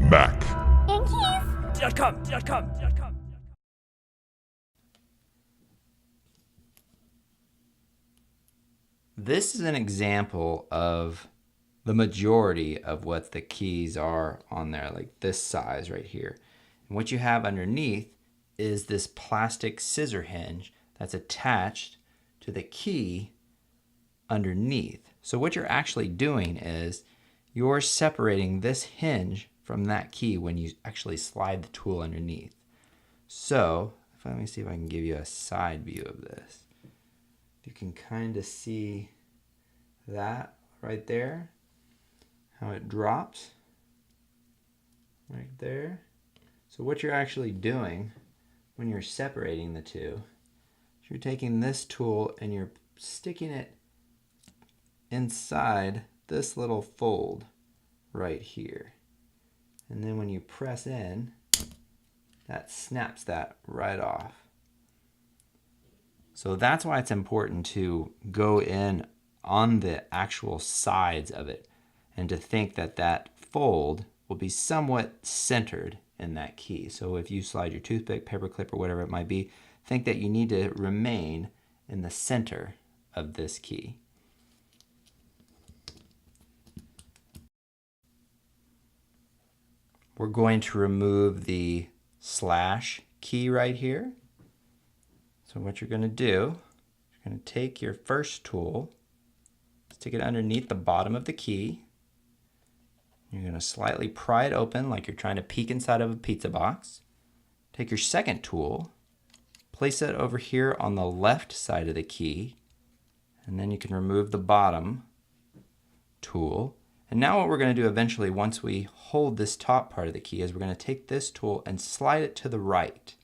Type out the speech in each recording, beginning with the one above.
Mac. This is an example of the majority of what the keys are on there, like this size right here. And what you have underneath is this plastic scissor hinge that's attached to the key underneath. So what you're actually doing is you're separating this hinge from that key when you actually slide the tool underneath. So let me see if I can give you a side view of this. You can kind of see that right there, how it drops right there. So what you're actually doing when you're separating the two, you're taking this tool and you're sticking it inside this little fold right here. And then when you press in, that snaps that right off. So that's why it's important to go in on the actual sides of it and to think that that fold will be somewhat centered in that key. So if you slide your toothpick, paper clip, or whatever it might be, think that you need to remain in the center of this key. We're going to remove the slash key right here. So what you're going to do, you're going to take your first tool, stick it underneath the bottom of the key. You're going to slightly pry it open like you're trying to peek inside of a pizza box. Take your second tool, place it over here on the left side of the key, and then you can remove the bottom tool. And now what we're going to do eventually, once we hold this top part of the key, is we're going to take this tool and slide it to the right.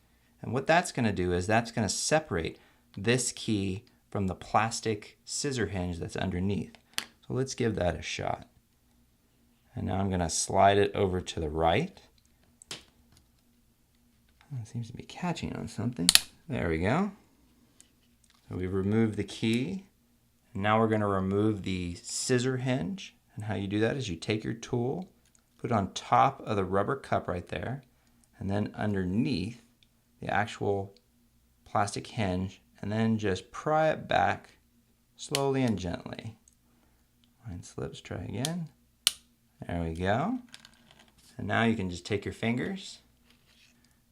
And what that's going to do is that's going to separate this key from the plastic scissor hinge that's underneath. So let's give that a shot. And now I'm going to slide it over to the right. Oh, it seems to be catching on something. There we go. So we've removed the key. And now we're going to remove the scissor hinge. And how you do that is you take your tool, put it on top of the rubber cup right there, and then underneath the actual plastic hinge, and then just pry it back slowly and gently. Mine slips, try again. There we go. And now you can just take your fingers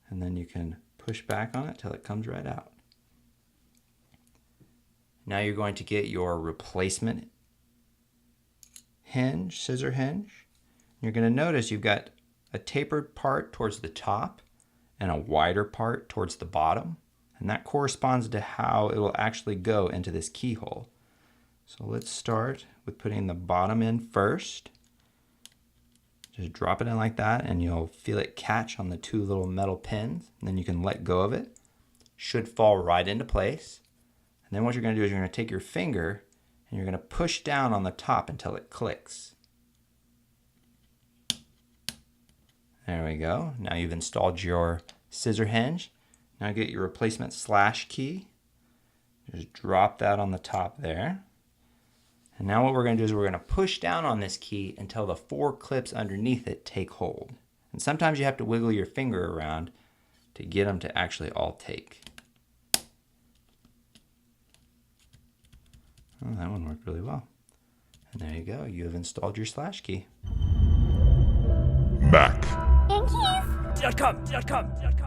and then you can push back on it till it comes right out. Now you're going to get your replacement hinge, scissor hinge. You're going to notice you've got a tapered part towards the top and a wider part towards the bottom, and that corresponds to how it will actually go into this keyhole. So let's start with putting the bottom in first. Just drop it in like that and you'll feel it catch on the two little metal pins, and then you can let go of it. Should fall right into place. And then what you're going to do is you're going to take your finger and you're going to push down on the top until it clicks. There we go. Now you've installed your scissor hinge. Now get your replacement slash key. Just drop that on the top there. And now what we're going to do is we're going to push down on this key until the 4 clips underneath it take hold. And sometimes you have to wiggle your finger around to get them to actually all take. Oh, that one worked really well. And there you go. You have installed your slash key. Mac. Thank you.